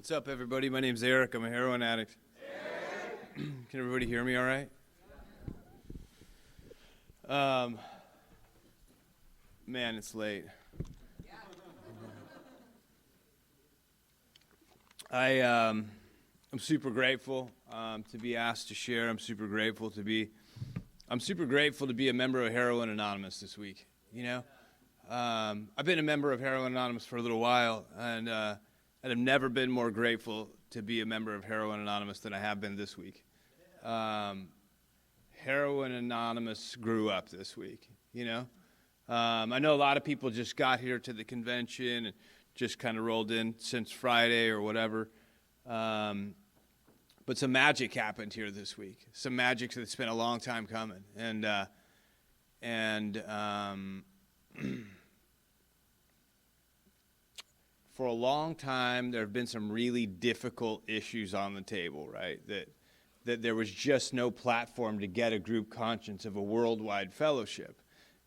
What's up, everybody? My name's Eric. I'm a heroin addict. Can everybody hear me all right? Man, it's late. I'm super grateful to be asked to share. I'm super grateful to be a member of Heroin Anonymous this week. You know, I've been a member of Heroin Anonymous for a little while, and I've never been more grateful to be a member of Heroin Anonymous than I have been this week. Heroin Anonymous grew up this week, you know. I know a lot of people just got here to the convention and just kind of rolled in since Friday or whatever. But some magic happened here this week. Some magic that's been a long time coming. And for a long time, there have been some really difficult issues on the table, right? That there was just no platform to get a group conscience of a worldwide fellowship.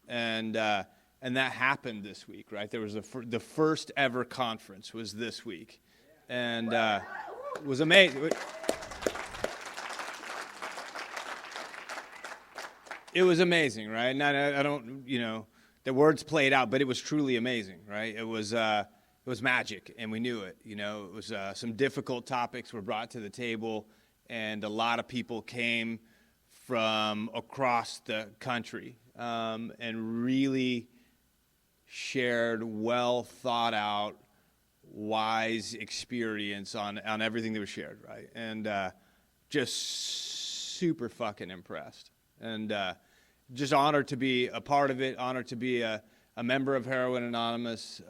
And that happened this week, right? There was the first ever conference was this week. And it was amazing. It was amazing, right? And I don't, you know, the words played out, but it was truly amazing, right? It was magic, and we knew it. You know, it was some difficult topics were brought to the table, and a lot of people came from across the country and really shared well thought out, wise experience on everything that was shared, right? And just super fucking impressed, and just honored to be a part of it, honored to be a member of Heroin Anonymous.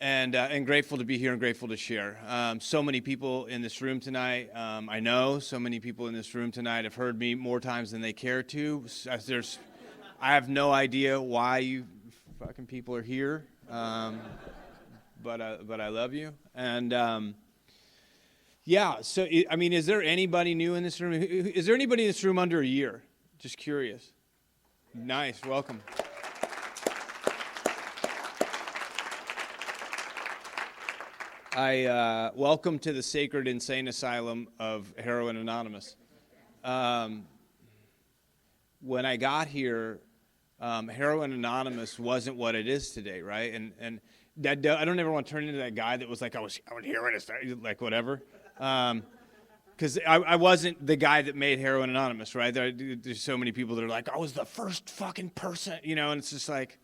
And grateful to be here and grateful to share. So many people in this room tonight, I know so many people in this room tonight have heard me more times than they care to. I have no idea why you fucking people are here, but I love you. And yeah, so I mean, is there anybody new in this room? Is there anybody in this room under a year? Just curious. Nice, welcome. Welcome to the sacred insane asylum of Heroin Anonymous. When I got here, Heroin Anonymous wasn't what it is today, right? And that, I don't ever want to turn into that guy that was like, I was heroin, like whatever. Because I wasn't the guy that made Heroin Anonymous, right? There's so many people that are like, I was the first fucking person, you know, and it's just like,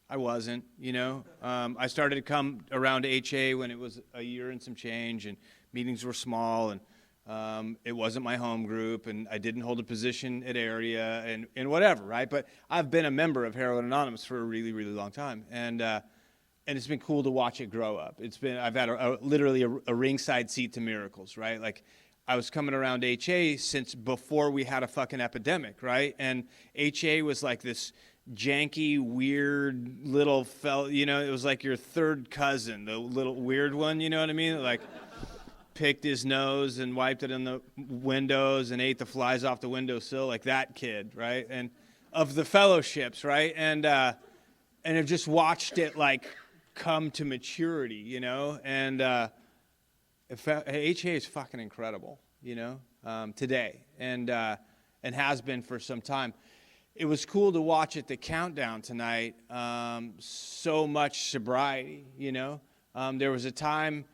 I wasn't, you know. I started to come around HA when it was a year and some change, and meetings were small, and it wasn't my home group, and I didn't hold a position at area, and whatever, right? But I've been a member of Heroin Anonymous for a really, really long time, and it's been cool to watch it grow up. I've had literally a ringside seat to miracles, right? Like, I was coming around HA since before we had a fucking epidemic, right? And HA was like this janky, weird little fella, you know, it was like your third cousin, the little weird one, you know what I mean? Like, picked his nose and wiped it in the windows and ate the flies off the windowsill, like that kid, right? And of the fellowships, right? And I've just watched it, like, come to maturity, you know? And HA is fucking incredible, you know, today, and has been for some time. It was cool to watch at the countdown tonight, so much sobriety, you know. There was a time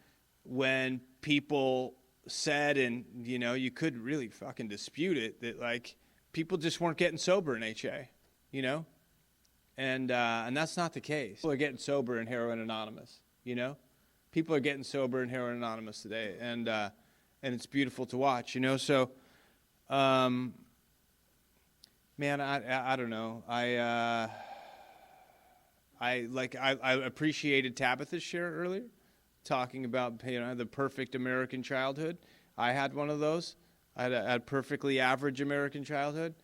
when people said, and, you know, you couldn't really fucking dispute it, that, like, people just weren't getting sober in HA, you know. And that's not the case. People are getting sober in Heroin Anonymous, you know. People are getting sober in Heroin Anonymous today, and it's beautiful to watch, you know. So, man, I don't know. I appreciated Tabitha's share earlier, talking about, you know, the perfect American childhood. I had one of those. I had a perfectly average American childhood,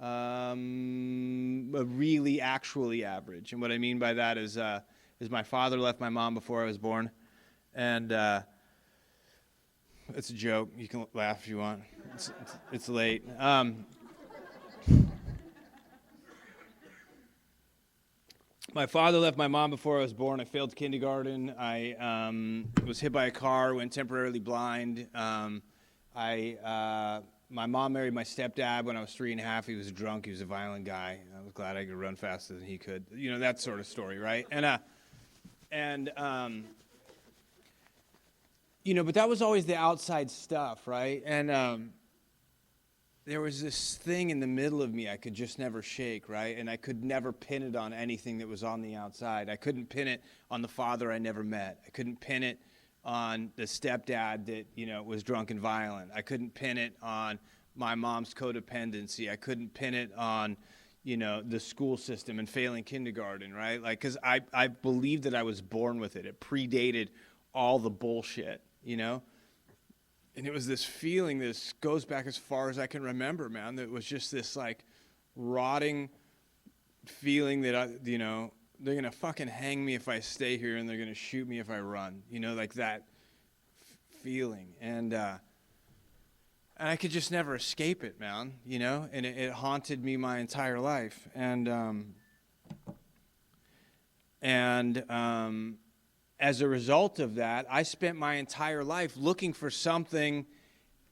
a really actually average. And what I mean by that is my father left my mom before I was born, and it's a joke. You can laugh if you want. It's late. my father left my mom before I was born. I failed kindergarten. I was hit by a car, went temporarily blind. My mom married my stepdad when I was 3.5. He was a drunk. He was a violent guy. I was glad I could run faster than he could. You know, that sort of story, right? You know, but that was always the outside stuff, right? And there was this thing in the middle of me I could just never shake, right? And I could never pin it on anything that was on the outside. I couldn't pin it on the father I never met. I couldn't pin it on the stepdad that, you know, was drunk and violent. I couldn't pin it on my mom's codependency. I couldn't pin it on, you know, the school system and failing kindergarten, right? Like, because I believed that I was born with it. It predated all the bullshit, you know? And it was this feeling, this goes back as far as I can remember, man, that was just this, like, rotting feeling that, you know, they're going to fucking hang me if I stay here and they're going to shoot me if I run. You know, like that feeling. And I could just never escape it, man, you know? And it haunted me my entire life. As a result of that, I spent my entire life looking for something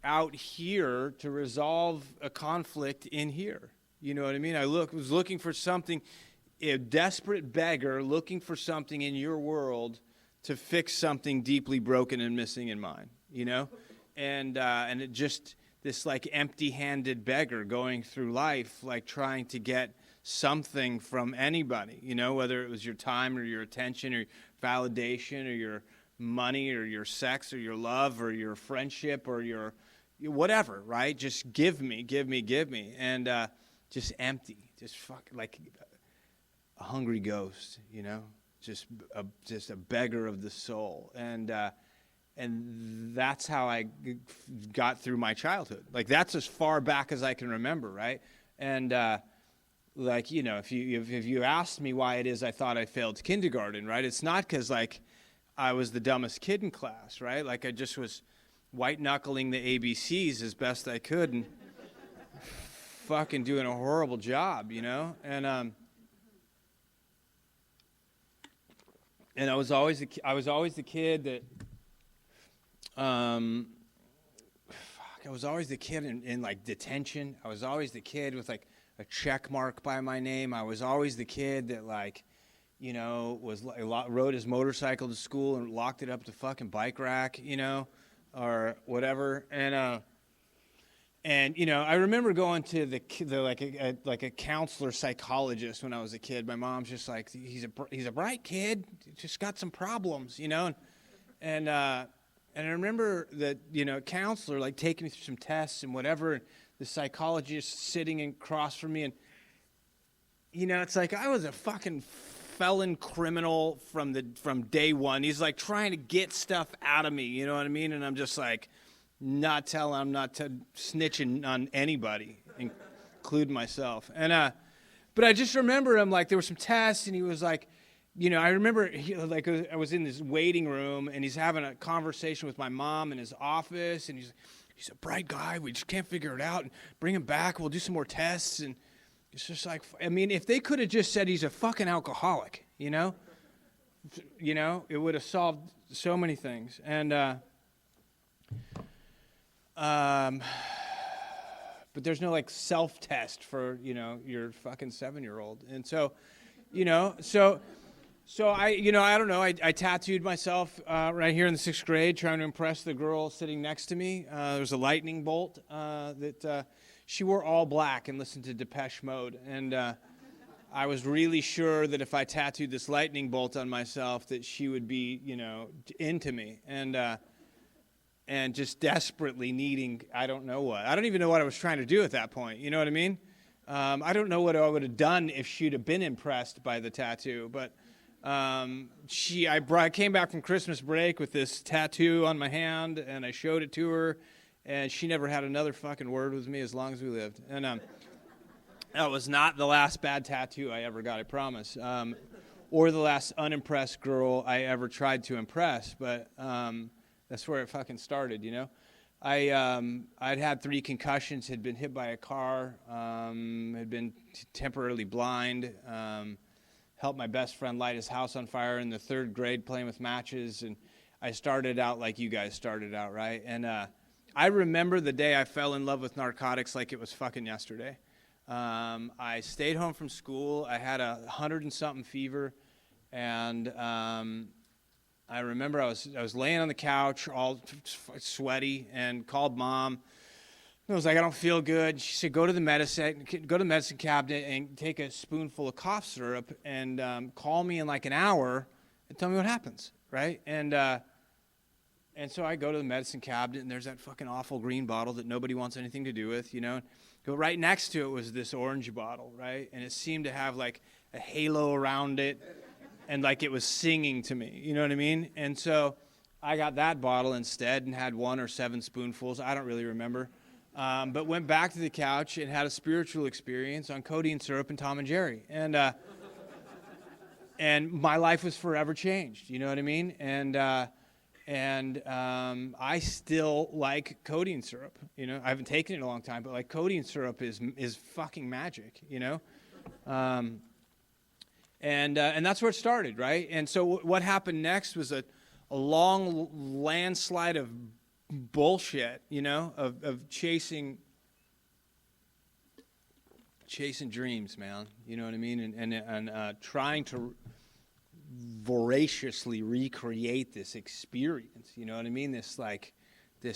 out here to resolve a conflict in here. You know what I mean? Was looking for something, a desperate beggar looking for something in your world to fix something deeply broken and missing in mine, you know? And it just, this like empty-handed beggar going through life, like trying to get something from anybody, you know, whether it was your time or your attention or validation or your money or your sex or your love or your friendship or your whatever, right? Just give me. And just empty, just like a hungry ghost, you know, just a beggar of the soul. And that's how I got through my childhood. Like, that's as far back as I can remember, right? And like, you know, if you asked me why it is I thought I failed kindergarten, right? It's not because, like, I was the dumbest kid in class, right? Like, I just was white-knuckling the ABCs as best I could and fucking doing a horrible job, you know? And I was always the kid that, I was always the kid in like detention. I was always the kid with like a check mark by my name. I was always the kid that, like, you know, rode his motorcycle to school and locked it up to fucking bike rack, you know, or whatever. And you know, I remember going to the like a counselor psychologist when I was a kid. My mom's just like, he's a bright kid, just got some problems, you know. And I remember that, you know, counselor like taking me through some tests and whatever, and the psychologist sitting across from me, and you know, it's like I was a fucking felon criminal from day one. He's like trying to get stuff out of me, you know what I mean? And I'm just like, I'm not snitching on anybody, including myself. And but I just remember him, like, there were some tests, and he was like, you know, I remember I was in this waiting room, and he's having a conversation with my mom in his office, and he's a bright guy. We just can't figure it out. And bring him back. We'll do some more tests. And it's just like, I mean, if they could have just said he's a fucking alcoholic, you know, it would have solved so many things. And but there's no like self-test for, you know, your fucking 7-year-old. And so, you know, so I, you know, I don't know. I tattooed myself right here in the 6th grade, trying to impress the girl sitting next to me. There was a lightning bolt that she wore all black and listened to Depeche Mode. And I was really sure that if I tattooed this lightning bolt on myself, that she would be, you know, into me. And just desperately needing, I don't know what. I don't even know what I was trying to do at that point. You know what I mean? I don't know what I would have done if she'd have been impressed by the tattoo. But I came back from Christmas break with this tattoo on my hand, and I showed it to her, and she never had another fucking word with me as long as we lived. And that was not the last bad tattoo I ever got, I promise. Or the last unimpressed girl I ever tried to impress. But that's where it fucking started, you know. I'd had 3 concussions, had been hit by a car, had been temporarily blind, helped my best friend light his house on fire in the 3rd grade playing with matches. And I started out like you guys started out, right? And I remember the day I fell in love with narcotics like it was fucking yesterday. I stayed home from school. I had 100-and-something fever. And I remember I was laying on the couch all sweaty and called Mom. I was like, I don't feel good. She said, go to the medicine cabinet and take a spoonful of cough syrup and call me in like an hour and tell me what happens, right? And so I go to the medicine cabinet, and there's that fucking awful green bottle that nobody wants anything to do with, you know. But right next to it was this orange bottle, right? And it seemed to have like a halo around it, and like it was singing to me, you know what I mean? And so I got that bottle instead and had 1 or 7 spoonfuls. I don't really remember. But went back to the couch and had a spiritual experience on codeine syrup and Tom and Jerry. And my life was forever changed, you know what I mean? And I still like codeine syrup, you know? I haven't taken it in a long time, but like codeine syrup is fucking magic, you know? And that's where it started, right? And so what happened next was a long landslide of bullshit, you know, of chasing dreams, man. You know what I mean? And trying to voraciously recreate this experience. You know what I mean? This like, I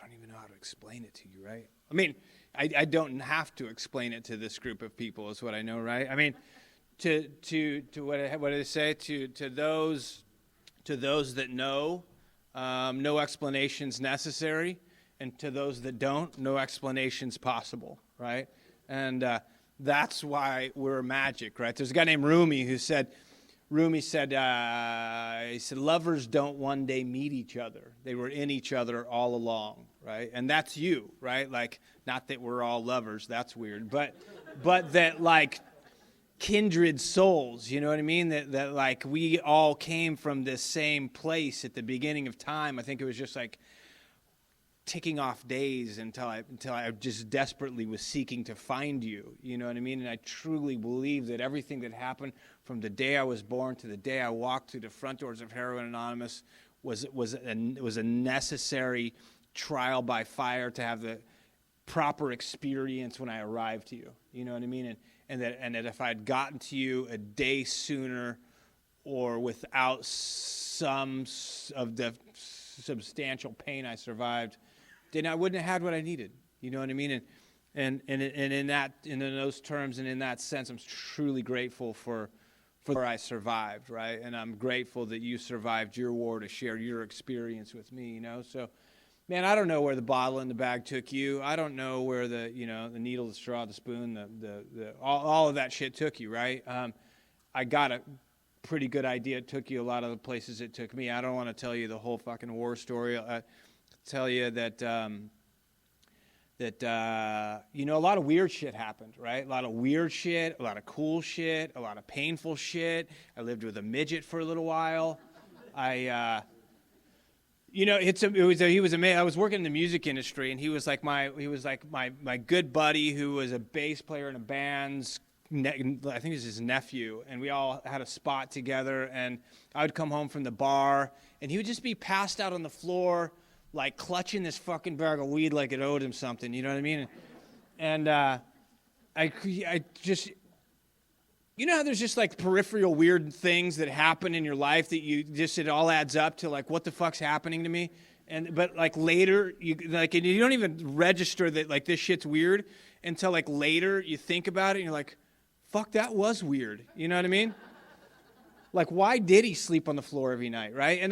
don't even know how to explain it to you, right? I mean, I don't have to explain it to this group of people, is what I know, right? I mean, to what did I say? To those that know. No explanations necessary, and to those that don't, no explanations possible, right? And that's why we're magic, right? There's a guy named Rumi who said, he said, lovers don't one day meet each other. They were in each other all along, right? And that's you, right? Like, not that we're all lovers, that's weird, but that like kindred souls, you know what I mean? That like we all came from this same place at the beginning of time. I think it was just like ticking off days until I just desperately was seeking to find you, you know what I mean? And I truly believe that everything that happened from the day I was born to the day I walked through the front doors of Heroin Anonymous was a necessary trial by fire to have the proper experience when I arrived to you, you know what I mean? And that if I had gotten to you a day sooner or without some of the substantial pain I survived, then I wouldn't have had what I needed. You know what I mean? And in those terms and in that sense, I'm truly grateful for I survived, right? And I'm grateful that you survived your war to share your experience with me, you know? So, man, I don't know where the bottle and the bag took you. I don't know where the needle, the straw, the spoon, all of that shit took you, right? I got a pretty good idea. It took you a lot of the places it took me. I don't want to tell you the whole fucking war story. I tell you that a lot of weird shit happened, right? A lot of weird shit, a lot of cool shit, a lot of painful shit. I lived with a midget for a little while. I was working in the music industry, and he was like my good buddy who was a bass player in a band's, I think it was his nephew, and we all had a spot together, and I would come home from the bar, and he would just be passed out on the floor, like clutching this fucking bag of weed like it owed him something, you know what I mean? And I just, you know how there's just like peripheral weird things that happen in your life that it all adds up to like, what the fuck's happening to me? But like later, you don't even register that like this shit's weird until like later you think about it and you're like, fuck, that was weird. You know what I mean? Like, why did he sleep on the floor every night, right? And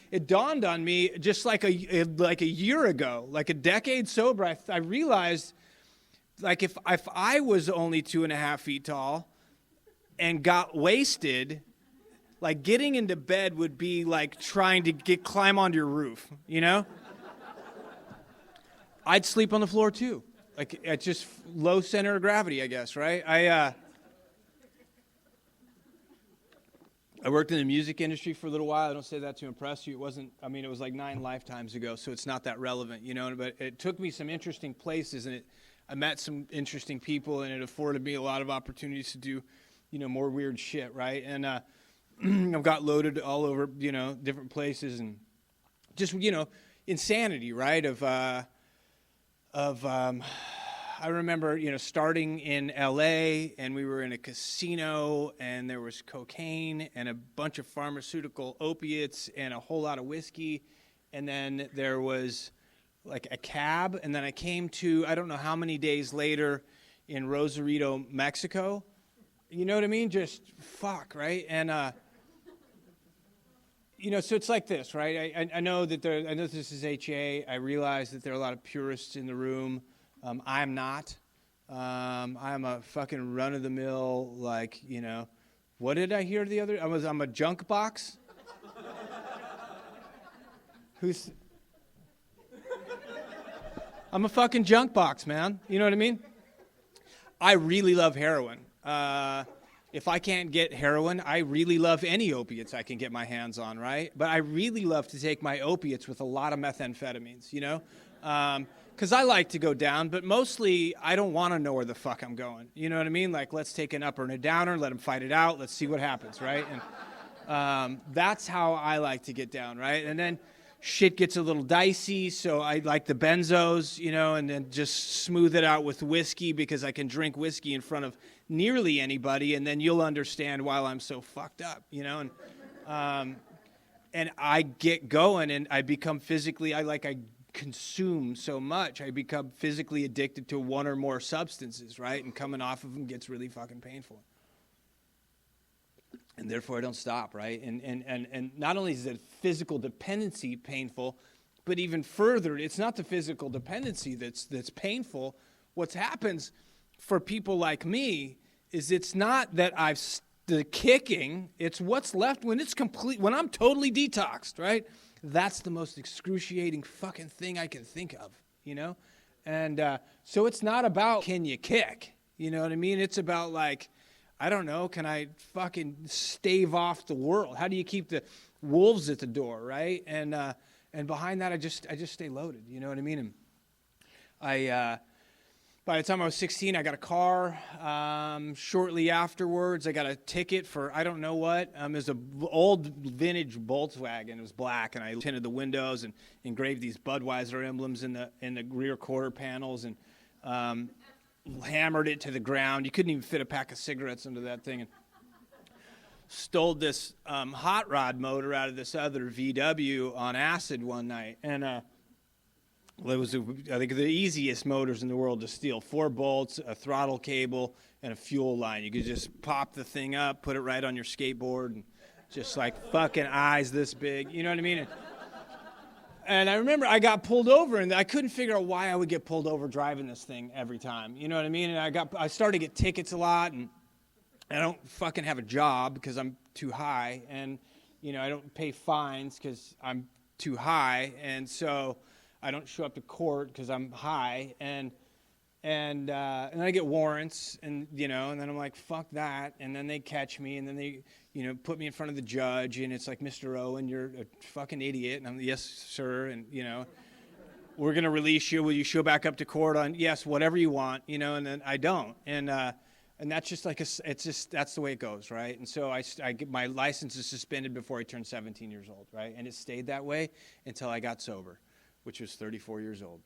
it dawned on me just like a year ago, like a decade sober, I realized like if I was only 2.5 feet tall and got wasted, like getting into bed would be like trying to climb onto your roof, you know? I'd sleep on the floor too. Like at just low center of gravity, I guess, right? I worked in the music industry for a little while. I don't say that to impress you. It was like 9 lifetimes ago, so it's not that relevant, you know? But it took me some interesting places, and I met some interesting people, and it afforded me a lot of opportunities to do, more weird shit, right? And I've got loaded all over, different places, and just, insanity, right? I remember, starting in L.A., and we were in a casino, and there was cocaine and a bunch of pharmaceutical opiates and a whole lot of whiskey, and then there was like a cab, and then I came to, I don't know how many days later, in Rosarito, Mexico. You know what I mean? Just fuck, right? And so it's like this, right? I know that I know this is HA. I realize that there are a lot of purists in the room. I'm not. I'm a fucking run-of-the-mill, what did I hear the other? I'm a junk box. I'm a fucking junk box, man. You know what I mean? I really love heroin. If I can't get heroin, I really love any opiates I can get my hands on, right? But I really love to take my opiates with a lot of methamphetamines, because I like to go down, but mostly I don't want to know where the fuck I'm going. You know what I mean? Like, let's take an upper and a downer, let them fight it out, let's see what happens, right? And that's how I like to get down, right? And then shit gets a little dicey, so I like the benzos, and then just smooth it out with whiskey, because I can drink whiskey in front of nearly anybody, and then you'll understand why I'm so fucked up, and I get going, and I become physically, I consume so much, I become physically addicted to one or more substances, right? And coming off of them gets really fucking painful. And therefore I don't stop, right? And not only is the physical dependency painful, but even further, it's not the physical dependency that's painful. What happens for people like me is it's not that the kicking, it's what's left when it's complete, when I'm totally detoxed, right? That's the most excruciating fucking thing I can think of, And so it's not about, can you kick? You know what I mean? It's about I don't know, can I fucking stave off the world? How do you keep the wolves at the door, right? And behind that, I just stay loaded, you know what I mean? And by the time I was 16, I got a car. Shortly afterwards, I got a ticket for I don't know what. It was an old vintage Volkswagen. It was black, and I tinted the windows and engraved these Budweiser emblems in the rear quarter panels, and hammered it to the ground. You couldn't even fit a pack of cigarettes into that thing. And stole this hot rod motor out of this other VW on acid one night, and it was, I think, the easiest motors in the world to steal. 4 bolts, a throttle cable, and a fuel line. You could just pop the thing up, put it right on your skateboard, and just fucking eyes this big. You know what I mean? And I remember I got pulled over, and I couldn't figure out why I would get pulled over driving this thing every time. You know what I mean? And I started to get tickets a lot, and I don't fucking have a job because I'm too high, and I don't pay fines because I'm too high, and so I don't show up to court because I'm high, and then I get warrants, and and then I'm like, fuck that, and then they catch me, and then they put me in front of the judge, and it's like, Mr. Owen, you're a fucking idiot, and I'm, yes sir, and we're gonna release you. Will you show back up to court on, yes, whatever you want, and then I don't, and that's just that's the way it goes, right? And so I get my license is suspended before I turned 17 years old, right? And it stayed that way until I got sober, which was 34 years old,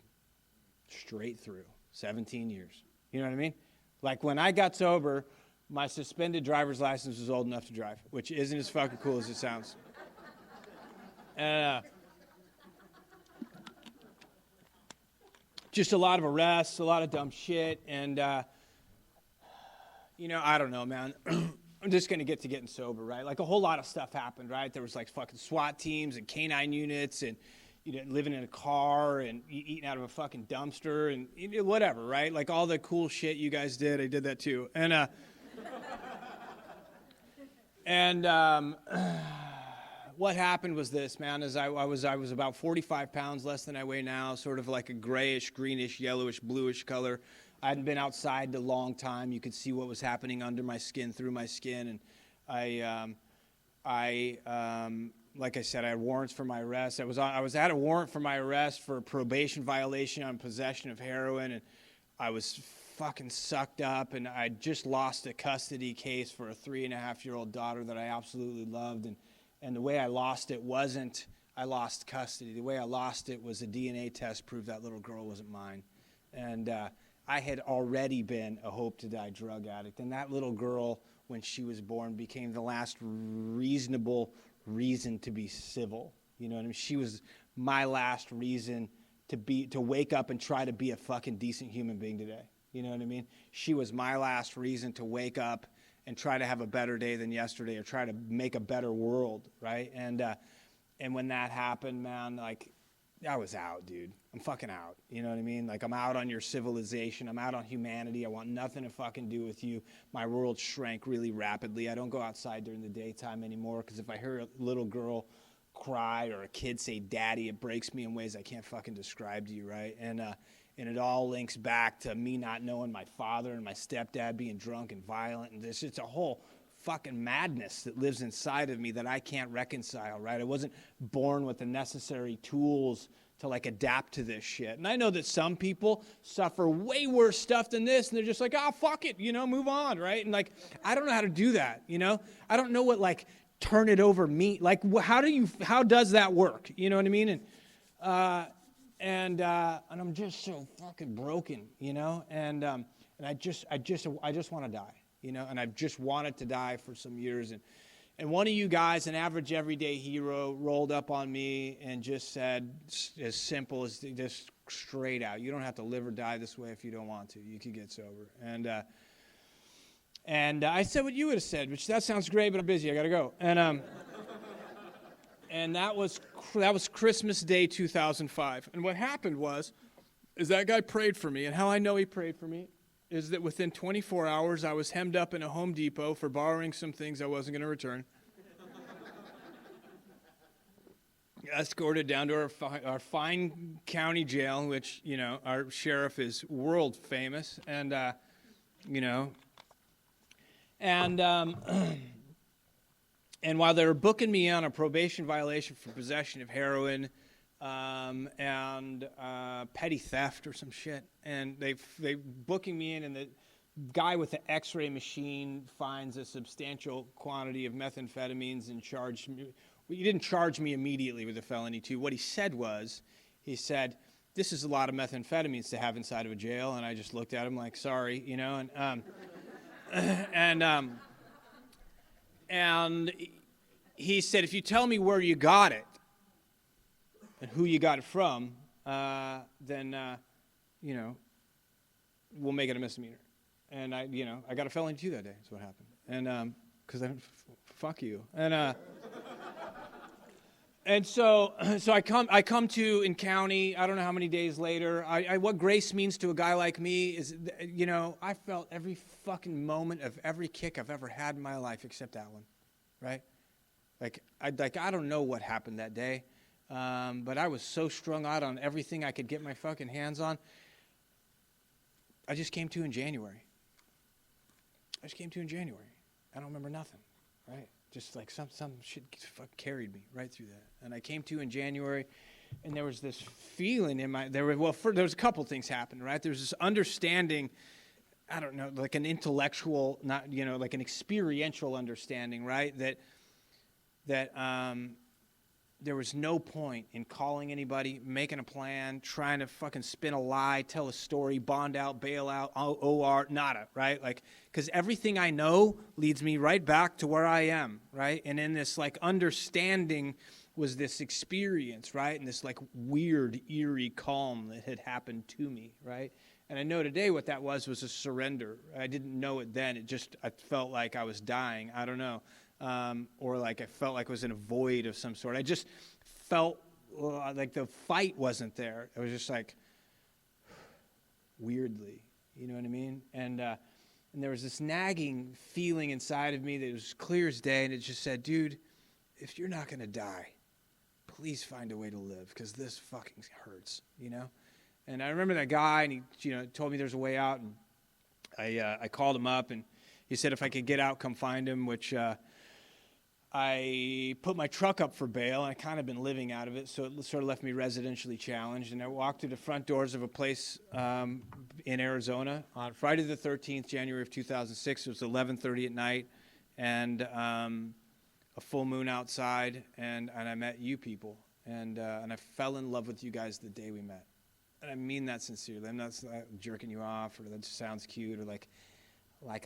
straight through 17 years. You know what I mean? When I got sober, my suspended driver's license was old enough to drive, which isn't as fucking cool as it sounds. Just a lot of arrests, a lot of dumb shit, and I don't know, man. I'm just going to getting sober, right? A whole lot of stuff happened, right? There was fucking SWAT teams and canine units, and living in a car and eating out of a fucking dumpster and whatever, right? All the cool shit you guys did, I did that too. And what happened was this, man, is I was about 45 pounds less than I weigh now, sort of like a grayish, greenish, yellowish, bluish color. I hadn't been outside in a long time. You could see what was happening under my skin, through my skin, and like I said, I had warrants for my arrest. I was at a warrant for my arrest for a probation violation on possession of heroin, and I was fucking sucked up, and I just lost a custody case for a 3.5-year-old daughter that I absolutely loved. And the way I lost it wasn't I lost custody. The way I lost it was a DNA test proved that little girl wasn't mine. And I had already been a hope-to-die drug addict. And that little girl, when she was born, became the last reasonable reason to be civil. You know what I mean? She was my last reason to wake up and try to be a fucking decent human being today. You know what I mean? She was my last reason to wake up and try to have a better day than yesterday, or try to make a better world, right? And when that happened, man, like, I was out, dude. I'm fucking out. You know what I mean? Like, I'm out on your civilization. I'm out on humanity. I want nothing to fucking do with you. My world shrank really rapidly. I don't go outside during the daytime anymore, because if I hear a little girl cry or a kid say daddy, it breaks me in ways I can't fucking describe to you, right? And it all links back to me not knowing my father and my stepdad being drunk and violent. And it's a whole fucking madness that lives inside of me that I can't reconcile, right? I wasn't born with the necessary tools to, like, adapt to this shit. And I know that some people suffer way worse stuff than this, and they're just like, oh, fuck it, you know, move on, right? And, like, I don't know how to do that, you know? I don't know what, like, turn it over me, like, how does that work? You know what I mean? And I'm just so fucking broken, you know? And I just want to die. You know, and I've just wanted to die for some years. And one of you guys, an average everyday hero, rolled up on me and just said, as simple as just straight out, you don't have to live or die this way if you don't want to. You could get sober. And I said what you would have said, which that sounds great, but I'm busy. I got to go. And that was Christmas Day 2005. And what happened is that guy prayed for me. And how I know he prayed for me is that within 24 hours, I was hemmed up in a Home Depot for borrowing some things I wasn't going to return. Escorted down to our fine county jail, which, you know, our sheriff is world famous. And, you know, and while they were booking me on a probation violation for possession of heroin, and petty theft or some shit, and they booking me in, and the guy with the X-ray machine finds a substantial quantity of methamphetamines and charged me. Well, he didn't charge me immediately with a felony too. What he said was, "This is a lot of methamphetamines to have inside of a jail," and I just looked at him like, "Sorry," you know, and he said, "If you tell me where you got it and who you got it from, then, you know, we'll make it a misdemeanor." And I got a felony too that day. That's what happened. And because fuck you. And so I come to in county. I don't know how many days later. What grace means to a guy like me is, you know, I felt every fucking moment of every kick I've ever had in my life except that one, right? I don't know what happened that day. But I was so strung out on everything I could get my fucking hands on. I just came to in January. I don't remember nothing, right? Just like some shit carried me right through that. And I came to in January, and there was this feeling in there was a couple things happened, right? There was this understanding, I don't know, like an intellectual, not, you know, like an experiential understanding, right? That there was no point in calling anybody, making a plan, trying to fucking spin a lie, tell a story, bond out, bail out, OR, nada, right? Like, because everything I know leads me right back to where I am, right? And in this, like, understanding was this experience, right? And this, like, weird, eerie calm that had happened to me, right? And I know today what that was a surrender. I didn't know it then. I felt like I was dying. I don't know. Or like I felt like I was in a void of some sort. I just felt like the fight wasn't there. It was just like, weirdly, you know what I mean? And there was this nagging feeling inside of me that was clear as day, and it just said, dude, if you're not going to die, please find a way to live, because this fucking hurts, you know? And I remember that guy, and he, you know, told me there's a way out, and I called him up, and he said if I could get out, come find him, which I put my truck up for bail, and I kind of been living out of it, so it sort of left me residentially challenged. And I walked through the front doors of a place in Arizona on Friday the 13th, January of 2006. It was 11:30 at night, and a full moon outside, and I met you people, and I fell in love with you guys the day we met. And I mean that sincerely. I'm not jerking you off, or that just sounds cute, or like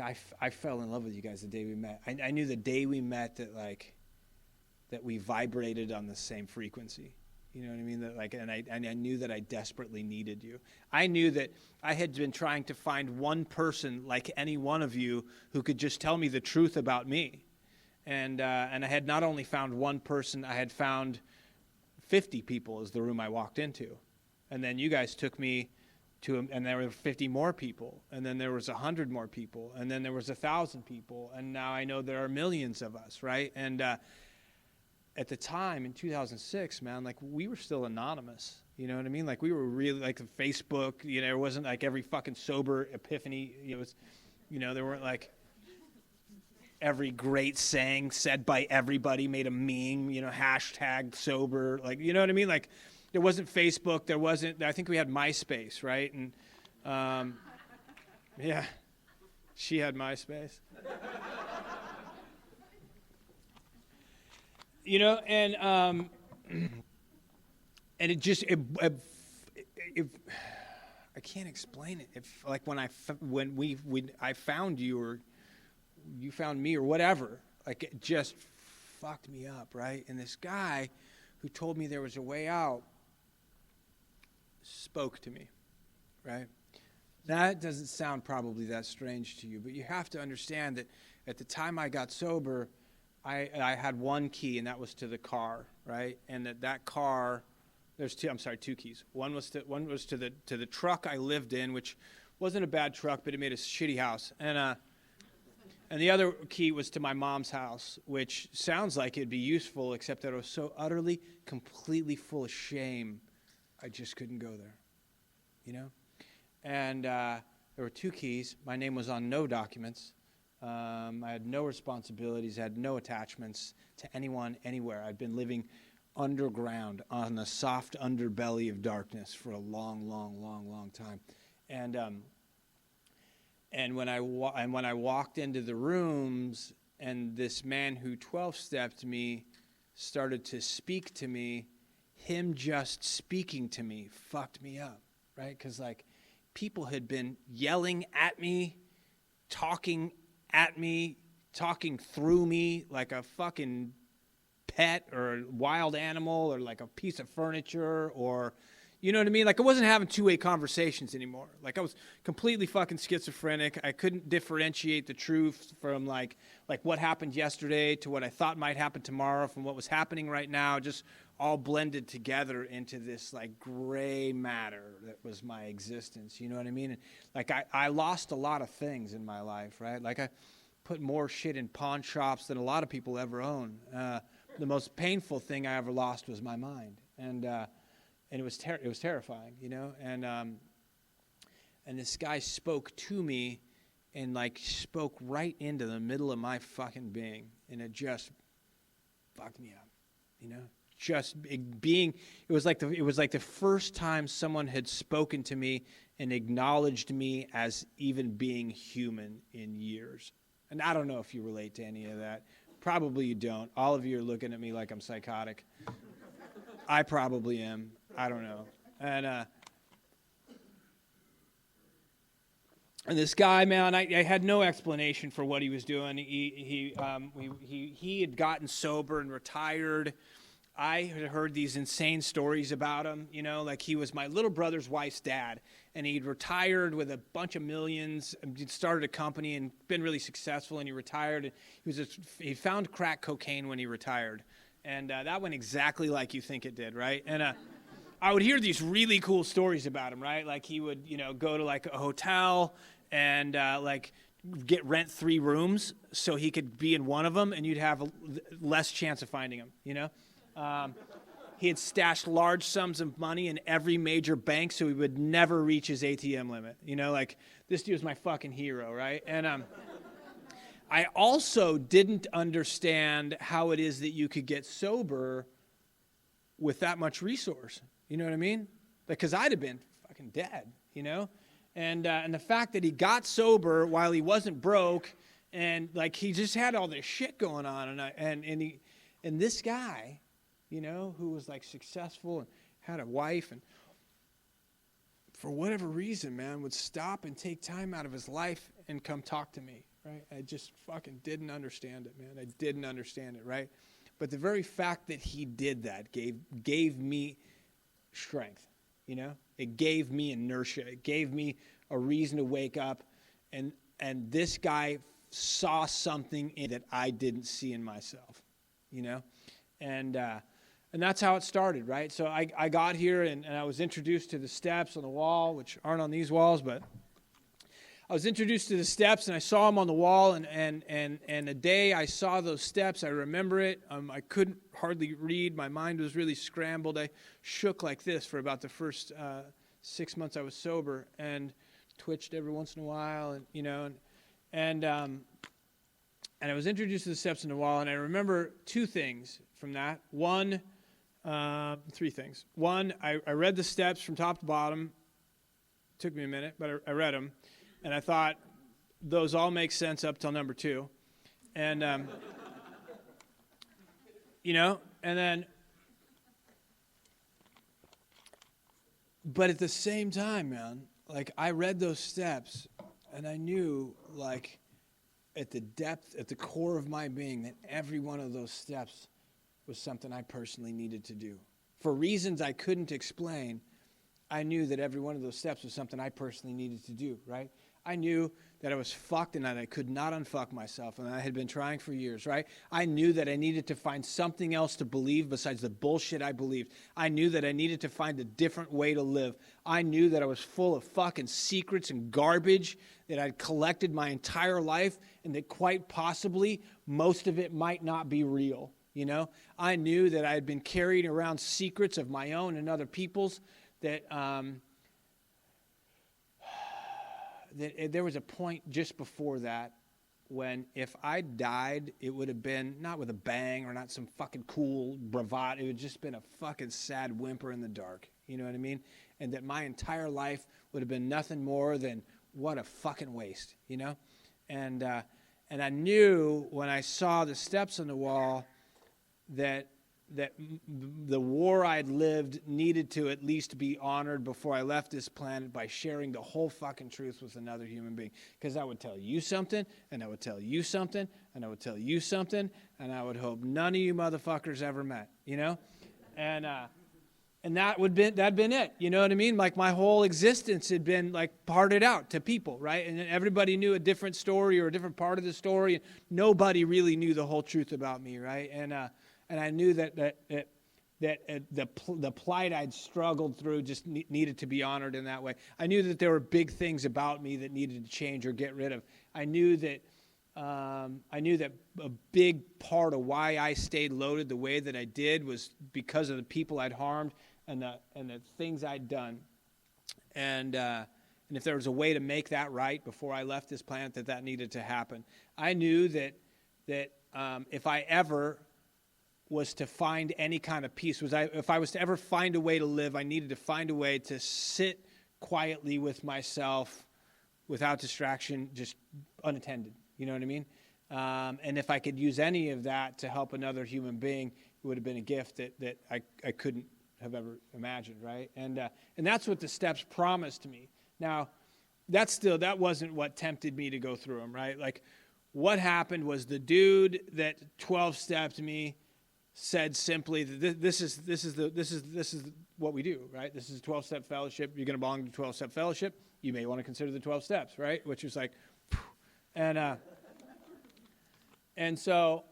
I fell in love with you guys the day we met. I knew the day we met that we vibrated on the same frequency. You know what I mean? That and I knew that I desperately needed you. I knew that I had been trying to find one person like any one of you who could just tell me the truth about me. And I had not only found one person, I had found 50 people is the room I walked into. And then you guys took me and there were 50 more people, and then there was 100 more people, and then there was 1,000 people, and now I know there are millions of us, right? And at the time in 2006, man, like we were still anonymous, you know what I mean? Like we were really like Facebook, you know, it wasn't like every fucking sober epiphany, it was, you know, there weren't like every great saying said by everybody made a meme, you know, hashtag sober, like, you know what I mean? Like, there wasn't Facebook. There wasn't. I think we had MySpace, right? And yeah, she had MySpace. You know, and it just I can't explain it. If like when I found you, or you found me, or whatever, like it just fucked me up, right? And this guy who told me there was a way out spoke to me, right? That doesn't sound probably that strange to you, but you have to understand that at the time I got sober, I had one key, and that was to the car, right? And that car, there's two keys. One was to the truck I lived in, which wasn't a bad truck, but it made a shitty house. And the other key was to my mom's house, which sounds like it'd be useful, except that it was so utterly, completely full of shame, I just couldn't go there, you know? And there were two keys. My name was on no documents. I had no responsibilities. I had no attachments to anyone, anywhere. I'd been living underground on the soft underbelly of darkness for a long, long, long, long time. And when I walked into the rooms, and this man who 12-stepped me started to speak to me, him just speaking to me fucked me up, right? Because like people had been yelling at me, talking through me like a fucking pet or a wild animal or like a piece of furniture, or you know what I mean? Like I wasn't having two-way conversations anymore. Like I was completely fucking schizophrenic. I couldn't differentiate the truth from like what happened yesterday to what I thought might happen tomorrow, from what was happening right now, just all blended together into this like gray matter that was my existence. You know what I mean? And like I lost a lot of things in my life, right? Like I put more shit in pawn shops than a lot of people ever own. The most painful thing I ever lost was my mind. And it was terrifying, you know. And this guy spoke to me, and like spoke right into the middle of my fucking being, and it just fucked me up, you know. Just being, it was like the first time someone had spoken to me and acknowledged me as even being human in years. And I don't know if you relate to any of that. Probably you don't. All of you are looking at me like I'm psychotic. I probably am. I don't know. And this guy, man, I had no explanation for what he was doing. He had gotten sober and retired. I had heard these insane stories about him, you know, like he was my little brother's wife's dad, and he'd retired with a bunch of millions, he'd started a company and been really successful, and he retired. He found crack cocaine when he retired, and that went exactly like you think it did, right? And I would hear these really cool stories about him, right? Like he would, you know, go to like a hotel and like get rent 3 rooms so he could be in one of them, and you'd have less chance of finding him, you know? He had stashed large sums of money in every major bank so he would never reach his ATM limit. You know, like, this dude was my fucking hero, right? And I also didn't understand how it is that you could get sober with that much resource. You know what I mean? Because I'd have been fucking dead, you know? And the fact that he got sober while he wasn't broke, and like he just had all this shit going on, and this guy, you know, who was like successful and had a wife, and for whatever reason, man, would stop and take time out of his life and come talk to me, right? I just fucking didn't understand it, man. I didn't understand it, right? But the very fact that he did that gave me strength, you know? It gave me inertia. It gave me a reason to wake up. And this guy saw something in that I didn't see in myself, you know? And that's how it started, right? So I got here and I was introduced to the steps on the wall, which aren't on these walls, but I was introduced to the steps and I saw them on the wall. And the day I saw those steps, I remember it. I couldn't hardly read. My mind was really scrambled. I shook like this for about the first 6 months I was sober, and twitched every once in a while, and you know, and I was introduced to the steps on the wall, and I remember two things from that. Three things. One, I read the steps from top to bottom. It took me a minute, but I read them, and I thought those all make sense up till number 2, and you know, and then. But at the same time, man, like I read those steps and I knew like at the depth, at the core of my being, that every one of those steps was something I personally needed to do. For reasons I couldn't explain, I knew that every one of those steps was something I personally needed to do, right? I knew that I was fucked and that I could not unfuck myself, and I had been trying for years, right? I knew that I needed to find something else to believe besides the bullshit I believed. I knew that I needed to find a different way to live. I knew that I was full of fucking secrets and garbage that I'd collected my entire life, and that quite possibly most of it might not be real, you know? I knew that I had been carrying around secrets of my own and other people's, that there was a point just before that when if I died, it would have been not with a bang or not some fucking cool bravado. It would just been a fucking sad whimper in the dark. You know what I mean? And that my entire life would have been nothing more than what a fucking waste, you know? And I knew when I saw the steps on the wall that the war I'd lived needed to at least be honored before I left this planet by sharing the whole fucking truth with another human being. Because I would tell you something, and I would tell you something, and I would tell you something, and I would hope none of you motherfuckers ever met, you know? And that'd been it, you know what I mean? Like my whole existence had been like parted out to people, right? And everybody knew a different story or a different part of the story, and nobody really knew the whole truth about me, right? And I knew that the plight I'd struggled through just needed to be honored in that way. I knew that there were big things about me that needed to change or get rid of. I knew that a big part of why I stayed loaded the way that I did was because of the people I'd harmed and the things I'd done. And if there was a way to make that right before I left this planet, that needed to happen. I knew that if I ever was to find any kind of peace, if I was to ever find a way to live, I needed to find a way to sit quietly with myself without distraction, just unattended. You know what I mean? And if I could use any of that to help another human being, it would have been a gift that I couldn't have ever imagined, right? And that's what the steps promised me. Now, that wasn't what tempted me to go through them, right? Like, what happened was the dude that 12-stepped me said simply that this is what we do, right? This is a 12-step fellowship. You're going to belong to 12-step fellowship. You may want to consider the 12 steps, right? Which was like, and so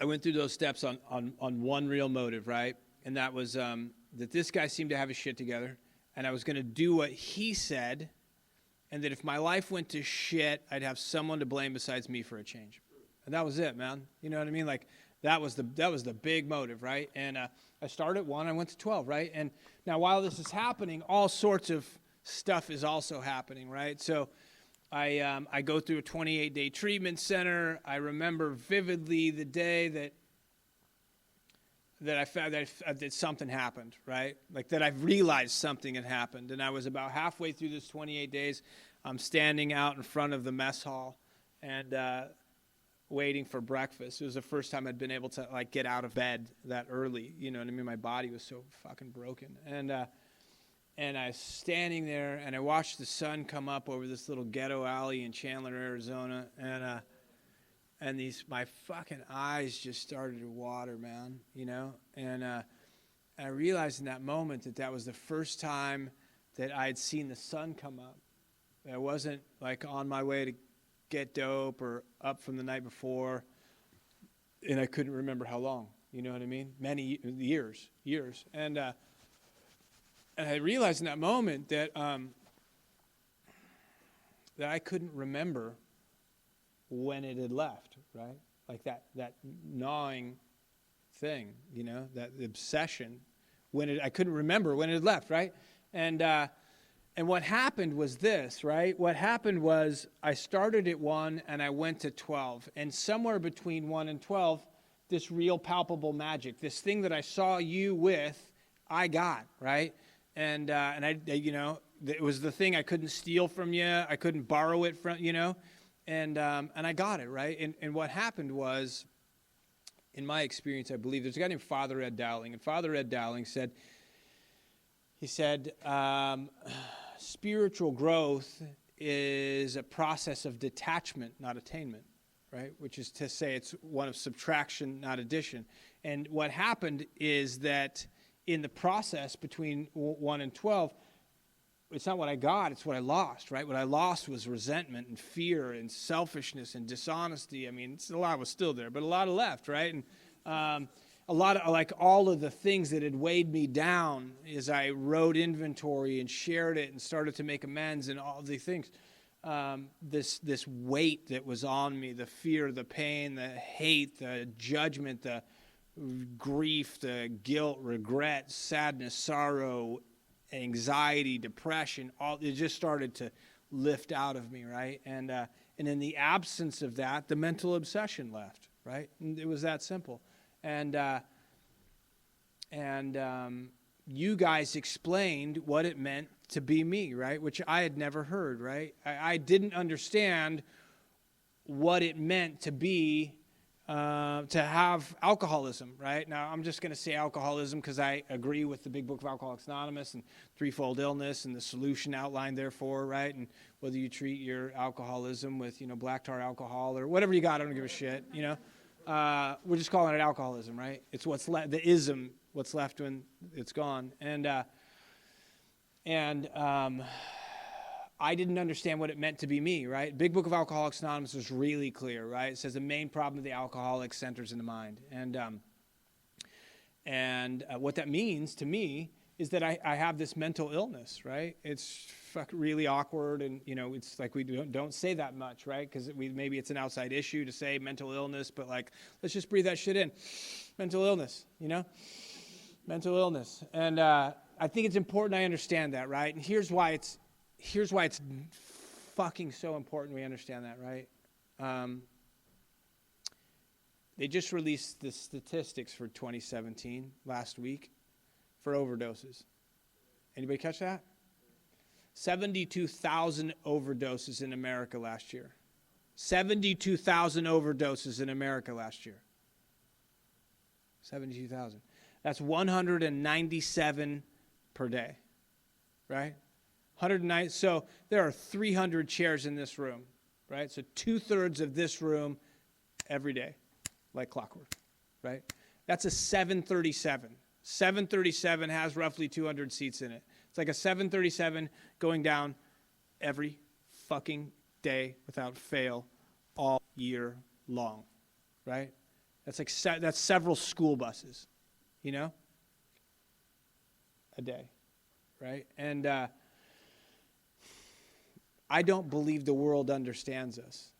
I went through those steps on one real motive, right? And that was that this guy seemed to have his shit together, and I was going to do what he said, and that if my life went to shit, I'd have someone to blame besides me for a change. And that was it, man. You know what I mean? Like, that was the big motive, right? And I started at 1, I went to 12, right? And now while this is happening, all sorts of stuff is also happening, right? So I go through a 28-day treatment center. I remember vividly the day that I found that something happened, right? Like that I've realized something had happened. And I was about halfway through this 28 days. I'm standing out in front of the mess hall and waiting for breakfast. It was the first time I'd been able to like get out of bed that early. You know what I mean? My body was so fucking broken. And I was standing there and I watched the sun come up over this little ghetto alley in Chandler, Arizona. And my fucking eyes just started to water, man, you know? And I realized in that moment that was the first time that I had seen the sun come up. I wasn't like on my way to get dope or up from the night before, and I couldn't remember how long, you know what I mean? Many years. And I realized in that moment that I couldn't remember when it had left, right? Like that gnawing thing, you know, that obsession. I couldn't remember when it had left, right? And what happened was this, right? What happened was I started at 1 and I went to 12. And somewhere between 1 and 12, this real palpable magic, this thing that I saw you with, I got, right? And I, you know, it was the thing I couldn't steal from you. I couldn't borrow it from, you know. And I got it, right? And what happened was, in my experience, I believe, there's a guy named Father Ed Dowling. And Father Ed Dowling said, spiritual growth is a process of detachment, not attainment, right? Which is to say it's one of subtraction, not addition. And what happened is that in the process between 1 and 12, it's not what I got, it's what I lost, right? What I lost was resentment and fear and selfishness and dishonesty. I mean, a lot was still there, but a lot of left, right? And a lot of, like, all of the things that had weighed me down as I wrote inventory and shared it and started to make amends and all the things. This weight that was on me, the fear, the pain, the hate, the judgment, the grief, the guilt, regret, sadness, sorrow, anxiety, depression, it just started to lift out of me, right? And in the absence of that, the mental obsession left, right? And it was that simple. And you guys explained what it meant to be me, right? Which I had never heard, right? I didn't understand what it meant to be to have alcoholism, right? Now, I'm just going to say alcoholism because I agree with the Big Book of Alcoholics Anonymous and threefold illness and the solution outlined therefore, right? And whether you treat your alcoholism with, you know, black tar alcohol or whatever you got, I don't give a shit, you know? We're just calling it alcoholism, right? It's what's left, the ism, what's left when it's gone. And I didn't understand what it meant to be me, right? Big Book of Alcoholics Anonymous is really clear, right? It says the main problem of the alcoholic centers in the mind. And what that means to me is that I have this mental illness, right? It's really awkward, and, you know, it's like we don't say that much, right? Because maybe it's an outside issue to say mental illness, but, like, let's just breathe that shit in. Mental illness, you know? Mental illness. And I think it's important I understand that, right? And here's why it's fucking so important we understand that, right? They just released the statistics for 2017 last week for overdoses. Anybody catch that? 72,000 overdoses in America last year. 72,000 overdoses in America last year. 72,000. That's 197 per day, right? 109. So there are 300 chairs in this room, right? So 2/3 of this room every day, like clockwork, right? That's a 737. 737 has roughly 200 seats in it. It's like a 737 going down every fucking day without fail all year long, right? That's like that's several school buses, you know, a day, right? And I don't believe the world understands us.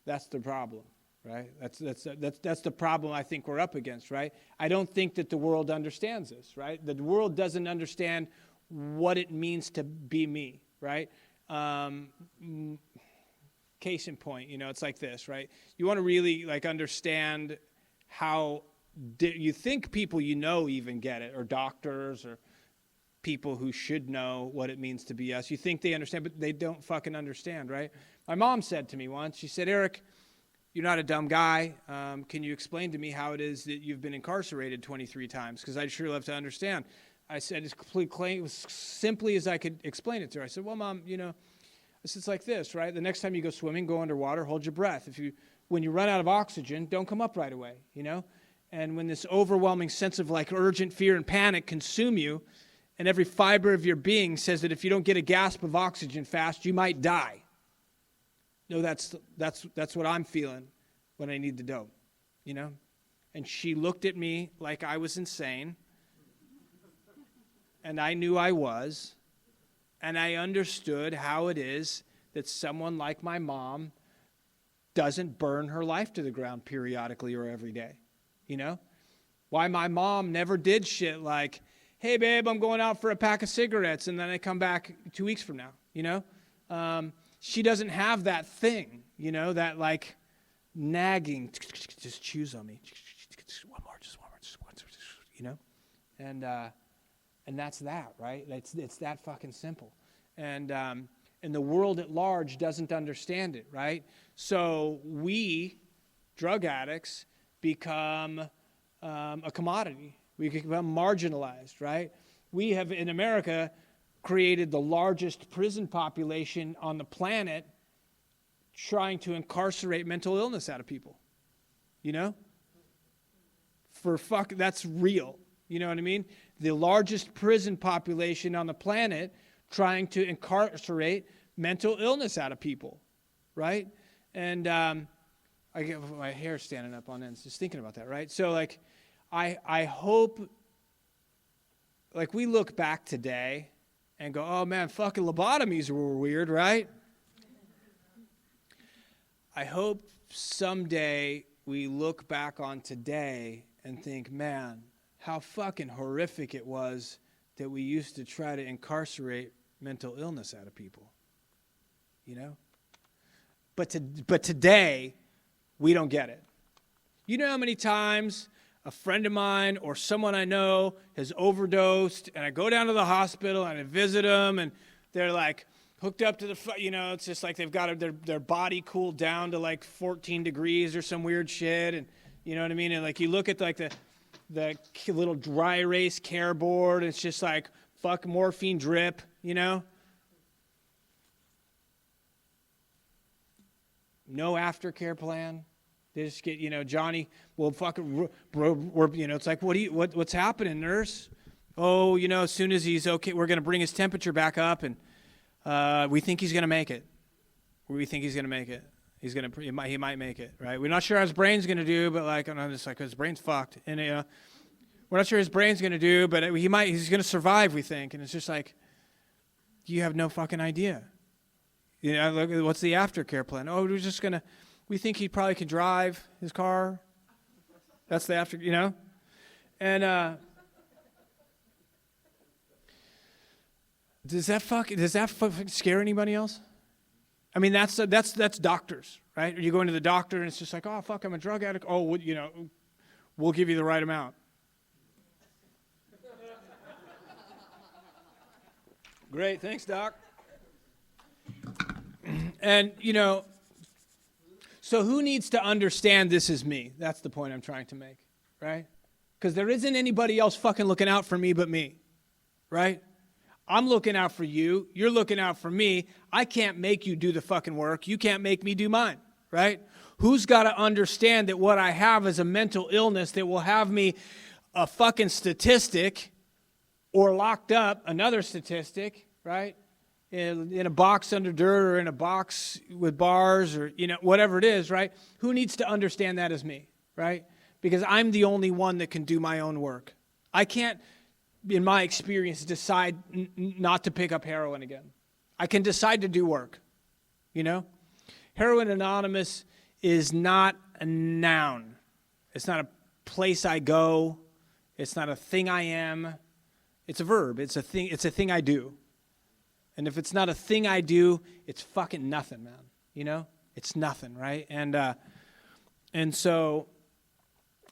That's the problem, right? That's the problem I think we're up against, right? I don't think that the world understands us, right? The world doesn't understand what it means to be me, right? Case in point, it's like this, right? You want to really like understand how you think people even get it, or doctors, or people who should know what it means to be us. You think they understand, but they don't fucking understand, right? My mom said to me once, she said, Eric, you're not a dumb guy. Can you explain to me how it is that you've been incarcerated 23 times? Because I'd sure love to understand. I said, it was simply as I could explain it to her. I said, well, Mom, it's like this, right? The next time you go swimming, go underwater, hold your breath. When you run out of oxygen, don't come up right away, And when this overwhelming sense of like urgent fear and panic consume you, and every fiber of your being says that if you don't get a gasp of oxygen fast, you might die. No, that's what I'm feeling when I need the dope, And she looked at me like I was insane, and I knew I was, and I understood how it is that someone like my mom doesn't burn her life to the ground periodically or every day, Why my mom never did shit like, hey, babe, I'm going out for a pack of cigarettes, and then I come back 2 weeks from now, She doesn't have that thing, that like nagging, just chews on me, one more, and that's that, right? It's that fucking simple, and the world at large doesn't understand it, right? So we, drug addicts, become a commodity. We become marginalized, right? We have in America created the largest prison population on the planet trying to incarcerate mental illness out of people. That's real. You know what I mean? The largest prison population on the planet trying to incarcerate mental illness out of people, right? And I get my hair standing up on end just thinking about that, right? So like, I hope, like we look back today and go, oh man, fucking lobotomies were weird, right? I hope someday we look back on today and think, man, how fucking horrific it was that we used to try to incarcerate mental illness out of people, But today, we don't get it. You know how many times a friend of mine or someone I know has overdosed, and I go down to the hospital and I visit them, and they're like hooked up to the, it's just like they've got their body cooled down to like 14 degrees or some weird shit, and you know what I mean? And like you look at like the little dry erase care board, it's just like fuck morphine drip, No aftercare plan. They just get, Johnny, well, fucking, bro, it's like, what's happening, nurse? Oh, as soon as he's okay, we're going to bring his temperature back up, and we think he's going to make it. We think he's going to make it. He might make it, right? We're not sure how his brain's going to do, but like, I'm just like, his brain's fucked. And, we're not sure his brain's going to do, but he's going to survive, we think. And it's just like, you have no fucking idea. Look, what's the aftercare plan? Oh, we think he probably can drive his car. That's the after, And does that fucking scare anybody else? I mean, that's doctors, right? You go into the doctor and it's just like, oh fuck, I'm a drug addict. Oh, we'll give you the right amount. Great, thanks, doc. And so who needs to understand this is me? That's the point I'm trying to make, right? Because there isn't anybody else fucking looking out for me but me, right? I'm looking out for you. You're looking out for me. I can't make you do the fucking work. You can't make me do mine, right? Who's got to understand that what I have is a mental illness that will have me a fucking statistic or locked up, another statistic, right? In a box under dirt or in a box with bars or, whatever it is, right? Who needs to understand that is me, right? Because I'm the only one that can do my own work. I can't, in my experience, decide not to pick up heroin again. I can decide to do work, Heroin Anonymous is not a noun. It's not a place I go. It's not a thing I am. It's a verb. It's a thing I do. And if it's not a thing I do, it's fucking nothing, man, It's nothing, right? And so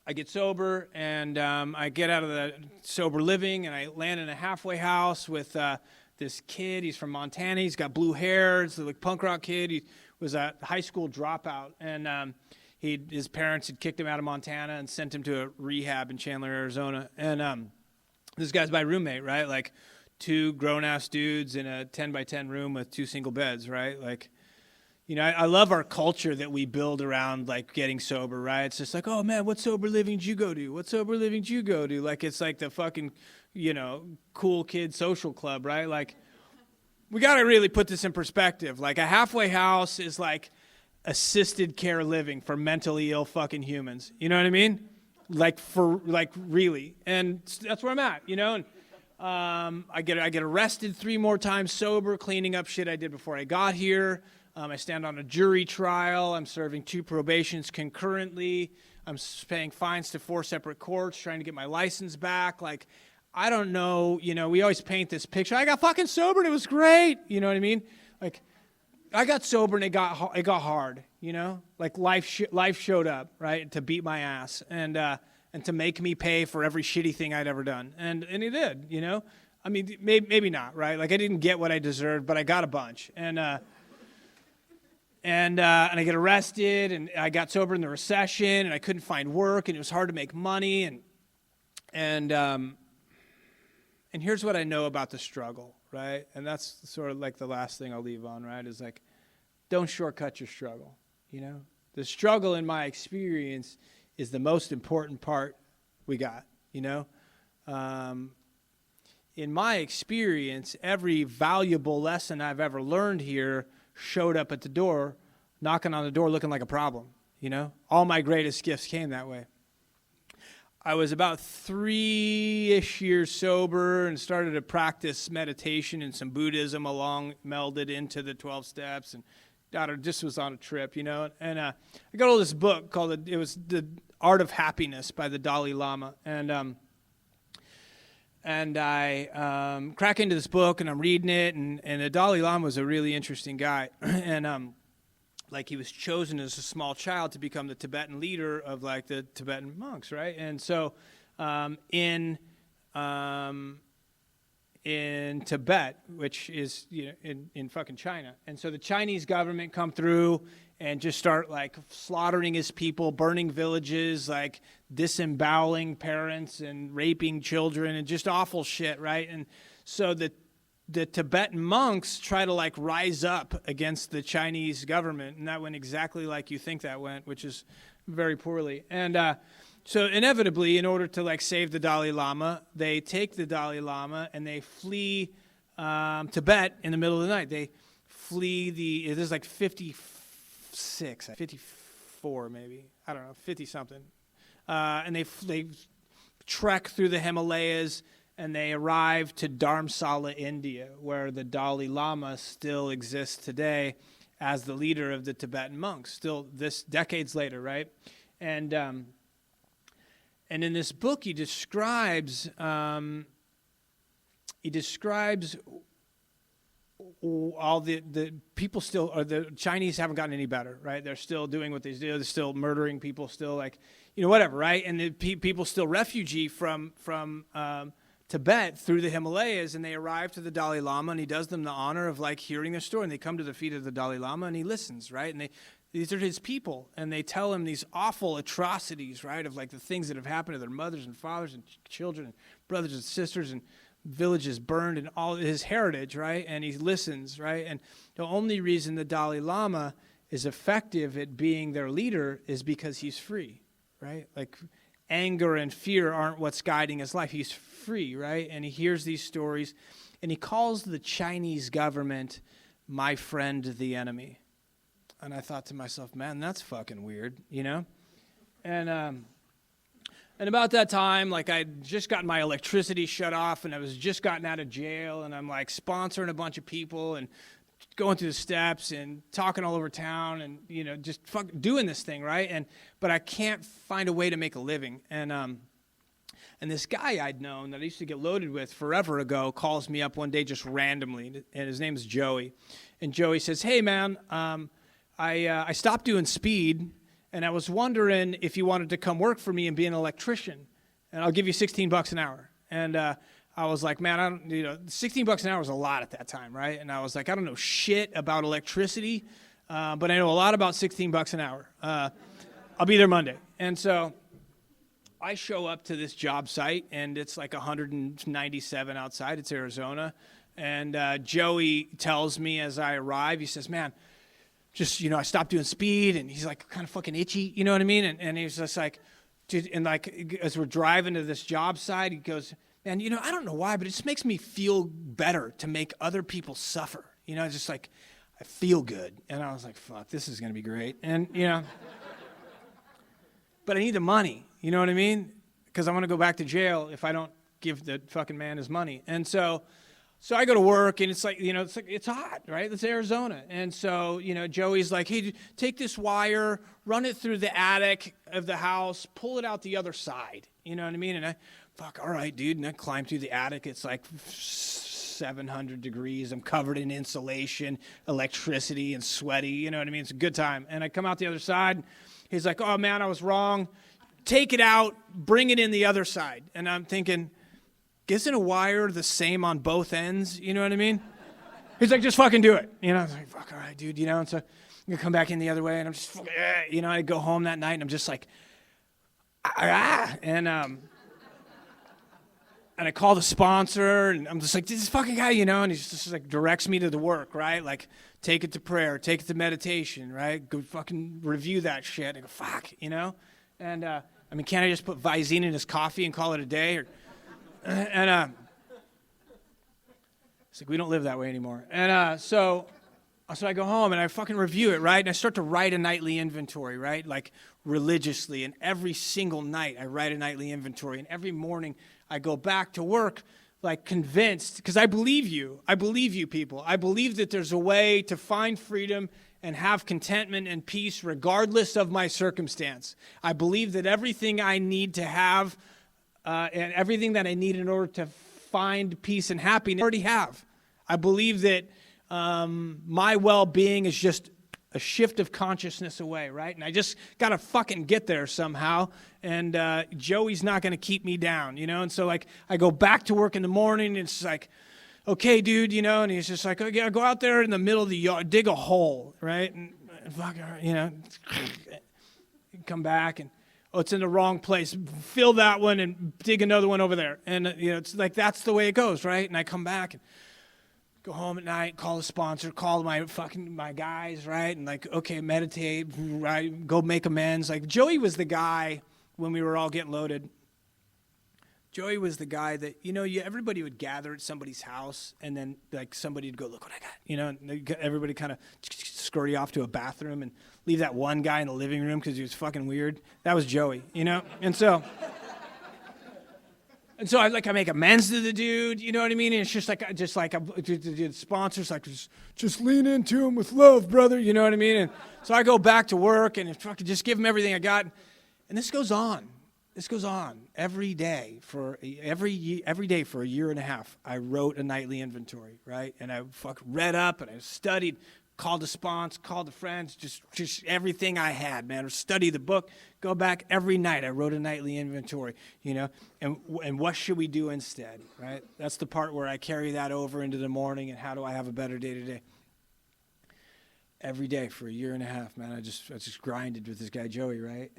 I get sober, and I get out of the sober living, and I land in a halfway house with this kid. He's from Montana. He's got blue hair. He's a punk rock kid. He was a high school dropout, and his parents had kicked him out of Montana and sent him to a rehab in Chandler, Arizona. And this guy's my roommate, right? Like 2 grown-ass dudes in a 10-by-10 room with 2 single beds, right? Like, you know, I love our culture that we build around, like, getting sober, right? It's just like, oh, man, what sober living did you go to? What sober living did you go to? Like, it's like the fucking, you know, cool kid social club, right? Like, we got to really put this in perspective. Like, a halfway house is like assisted care living for mentally ill fucking humans. You know what I mean? Like, really. And that's where I'm at, you know? And I get arrested 3 more times sober, cleaning up shit I did before I got here. I stand on a jury trial. I'm serving 2 probations concurrently. I'm paying fines to 4 separate courts, trying to get my license back. Like, I don't know, you know, we always paint this picture. I got fucking sober and it was great. You know what I mean? Like, I got sober and it got hard, you know? Like, life showed up, right, to beat my ass and to make me pay for every shitty thing I'd ever done. And it did, you know? I mean, maybe not, right? Like, I didn't get what I deserved, but I got a bunch. And I get arrested, and I got sober in the recession, and I couldn't find work, and it was hard to make money, and here's what I know about the struggle, right? And that's sort of like the last thing I'll leave on, right? Is like, don't shortcut your struggle, you know? The struggle, in my experience, is the most important part we got, you know? In my experience, every valuable lesson I've ever learned here showed up at the door, knocking on the door looking like a problem, you know? All my greatest gifts came that way. I was about 3-ish years sober and started to practice meditation and some Buddhism melded into the 12 steps, and just was on a trip, you know? And I got all this book called, it was The Art of Happiness by the Dalai Lama, and I crack into this book, and I'm reading it, and the Dalai Lama was a really interesting guy. And like, he was chosen as a small child to become the Tibetan leader of, like, the Tibetan monks, right? And so in Tibet, which is, you know, in fucking China. And so the Chinese government come through and just start, like, slaughtering his people, burning villages, like disemboweling parents and raping children and just awful shit, right? And so the Tibetan monks try to, like, rise up against the Chinese government, and that went exactly like you think that went, which is very poorly. And so inevitably, in order to, like, save the Dalai Lama, they take the Dalai Lama and they flee Tibet in the middle of the night. They flee there's like 54 maybe, I don't know, 50 something. And they trek through the Himalayas, and they arrive to Dharamsala, India, where the Dalai Lama still exists today as the leader of the Tibetan monks, still this decades later, right? And in this book, he describes all the people still, or the Chinese haven't gotten any better, right? They're still doing what they do. They're still murdering people, still, like, you know, whatever, right? And the people still refugee from Tibet through the Himalayas, and they arrive to the Dalai Lama, and he does them the honor of, like, hearing their story, and they come to the feet of the Dalai Lama, and he listens, right? And these are his people, and they tell him these awful atrocities, right, of, like, the things that have happened to their mothers and fathers and children and brothers and sisters and villages burned and all his heritage, right? And he listens, right? And the only reason the Dalai Lama is effective at being their leader is because he's free, right? Like, anger and fear aren't what's guiding his life. He's free, right? And he hears these stories, and he calls the Chinese government my friend, the enemy. And I thought to myself, man, that's fucking weird, you know? And about that time, like, I'd just gotten my electricity shut off, and I was just gotten out of jail, and I'm, like, sponsoring a bunch of people and going through the steps and talking all over town and, you know, just doing this thing, right? But I can't find a way to make a living. And this guy I'd known that I used to get loaded with forever ago calls me up one day just randomly, and his name's Joey. And Joey says, hey, man, I stopped doing speed, and I was wondering if you wanted to come work for me and be an electrician, and I'll give you $16 an hour. And I was like, man, $16 an hour was a lot at that time, right? And I was like, I don't know shit about electricity, but I know a lot about $16 an hour. I'll be there Monday. And so I show up to this job site, and it's like 197 outside. It's Arizona. And Joey tells me as I arrive, he says, man, just, I stopped doing speed, and he's like kind of fucking itchy, you know what I mean? And he's just like, dude, and like as we're driving to this job site, he goes, man, I don't know why, but it just makes me feel better to make other people suffer. Just like, I feel good. And I was like, fuck, this is going to be great. And, but I need the money, you know what I mean? Because I'm going to go back to jail if I don't give the fucking man his money. And so I go to work, and it's like, it's hot, right? It's Arizona. And so, Joey's like, hey, take this wire, run it through the attic of the house, pull it out the other side. You know what I mean? And fuck, all right, dude. And I climb through the attic. It's like 700 degrees. I'm covered in insulation, electricity, and sweaty. You know what I mean? It's a good time. And I come out the other side. He's like, oh, man, I was wrong. Take it out. Bring it in the other side. And I'm thinking, isn't a wire the same on both ends? You know what I mean? He's like, just fucking do it. I was like, fuck, all right, dude. And so I'm going to come back in the other way. And I'm just, I go home that night, and I'm just like, and I call the sponsor, and I'm just like, this fucking guy, and he's just like directs me to the work, right? Like, take it to prayer, take it to meditation, right? Go fucking review that shit. I go, fuck, And, can't I just put Visine in his coffee and call it a day? And it's like, we don't live that way anymore. And so I go home, and I fucking review it, right? And I start to write a nightly inventory, right? Like, religiously. And every single night, I write a nightly inventory. And every morning, I go back to work, like, convinced, because I believe you. I believe you, people. I believe that there's a way to find freedom and have contentment and peace regardless of my circumstance. I believe that everything I need to have and everything that I need in order to find peace and happiness, I already have. I believe that my well-being is just a shift of consciousness away, right? And I just got to fucking get there somehow. And Joey's not going to keep me down, And so, like, I go back to work in the morning, and it's like, okay, dude, and he's just like, okay, go out there in the middle of the yard, dig a hole, right? And fuck, come back, and, oh, it's in the wrong place. Fill that one and dig another one over there. And, it's like, that's the way it goes, right? And I come back and go home at night, call the sponsor, call my guys, right? And like, okay, meditate, right? Go make amends. Like, Joey was the guy when we were all getting loaded. Joey was the guy that, everybody would gather at somebody's house, and then like somebody would go, look what I got, and everybody kind of scurry off to a bathroom and leave that one guy in the living room because he was fucking weird. That was Joey, And so I make amends to the dude, you know what I mean? And it's just like the sponsor's like, just lean into him with love, brother, you know what I mean? And so I go back to work, and fucking just give him everything I got, and this goes on. This goes on every day for a year and a half. I wrote a nightly inventory, right? And I read up, and I studied, called the sponsor, called the friends, just everything I had, man. Study the book, go back every night. I wrote a nightly inventory, and what should we do instead, right? That's the part where I carry that over into the morning, and how do I have a better day today? Every day for a year and a half, man. I just grinded with this guy Joey, right?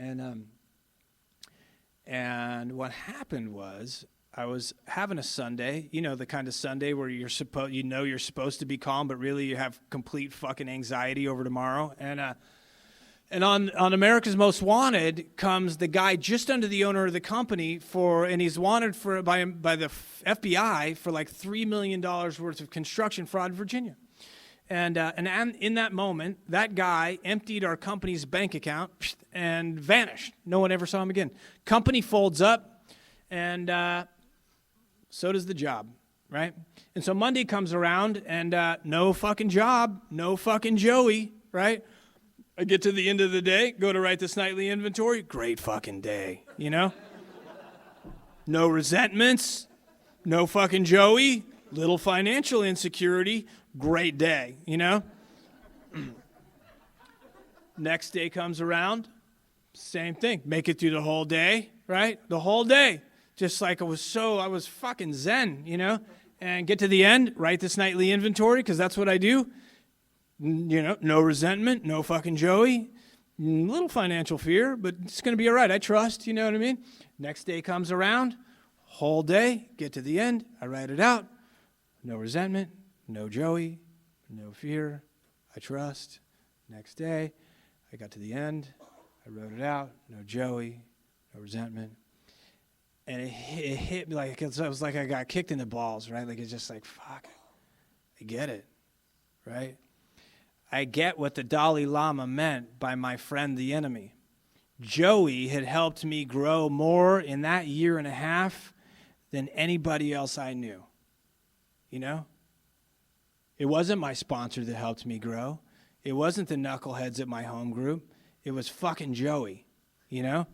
And what happened was, I was having a Sunday, the kind of Sunday where you're supposed to be calm, but really you have complete fucking anxiety over tomorrow. And on America's Most Wanted comes the guy just under the owner of the company and he's wanted by the FBI for like $3 million worth of construction fraud in Virginia. And in that moment, that guy emptied our company's bank account and vanished. No one ever saw him again. Company folds up, and so does the job, right? And so Monday comes around, and no fucking job, no fucking Joey, right? I get to the end of the day, go to write this nightly inventory. Great fucking day, No resentments, no fucking Joey, little financial insecurity. Great day, Next day comes around, same thing. Make it through the whole day, right? The whole day. Just like I was fucking zen, and get to the end, write this nightly inventory, because that's what I do. No resentment, no fucking Joey, little financial fear, but it's going to be all right. I trust, you know what I mean? Next day comes around, whole day, get to the end, I write it out. No resentment, no Joey, no fear, I trust. Next day, I got to the end, I wrote it out, no Joey, no resentment. And it hit me like, it was like I got kicked in the balls, right? Like, it's just like, fuck, I get it, right? I get what the Dalai Lama meant by my friend the enemy. Joey had helped me grow more in that year and a half than anybody else I knew. It wasn't my sponsor that helped me grow. It wasn't the knuckleheads at my home group. It was fucking Joey, It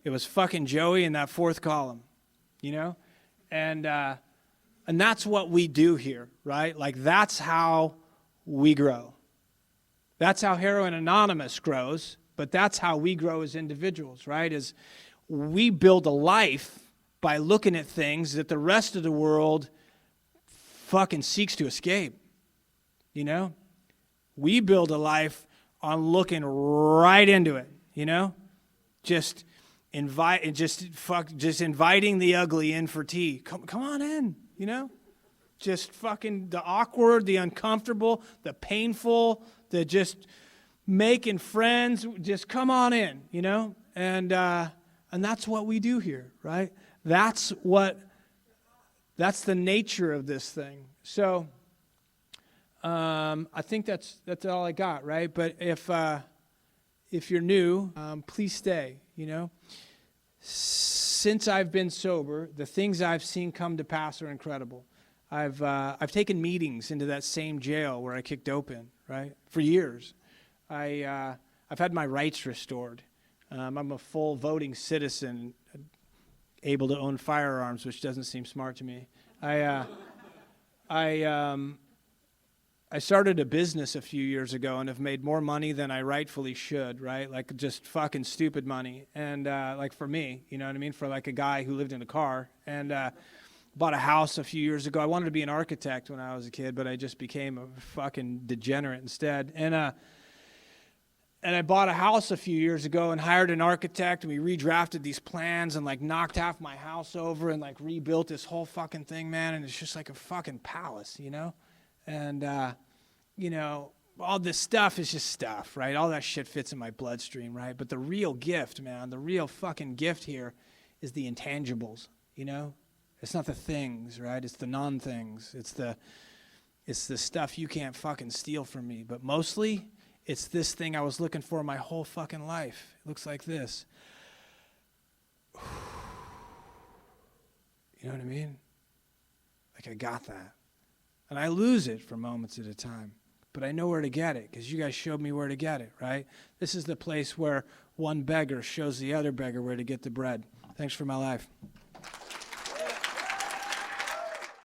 was fucking Joey in that fourth column, And that's what we do here, right? Like, that's how we grow. That's how Heroin Anonymous grows, but that's how we grow as individuals, right? Is we build a life by looking at things that the rest of the world fucking seeks to escape, We build a life on looking right into it, Just inviting the ugly in for tea. Come on in, Just fucking the awkward, the uncomfortable, the painful, the just making friends. Just come on in, And that's what we do here, right? That's the nature of this thing. So I think that's all I got, right? But if you're new, please stay, Since I've been sober, the things I've seen come to pass are incredible. I've taken meetings into that same jail where I kicked dope in, right? For years. I've had my rights restored. I'm a full voting citizen, able to own firearms, which doesn't seem smart to me. I started a business a few years ago and have made more money than I rightfully should, right? Like, just fucking stupid money. And like, for me, you know what I mean? For like a guy who lived in a car. And bought a house a few years ago. I wanted to be an architect when I was a kid, but I just became a fucking degenerate instead. And I bought a house a few years ago and hired an architect, and we redrafted these plans and like knocked half my house over and like rebuilt this whole fucking thing, man. And it's just like a fucking palace, And, all this stuff is just stuff, right? All that shit fits in my bloodstream, right? But the real gift, man, the real fucking gift here is the intangibles, It's not the things, right? It's the non-things. It's the stuff you can't fucking steal from me. But mostly, it's this thing I was looking for my whole fucking life. It looks like this. You know what I mean? Like, I got that. And I lose it for moments at a time. But I know where to get it, because you guys showed me where to get it, right? This is the place where one beggar shows the other beggar where to get the bread. Thanks for my life.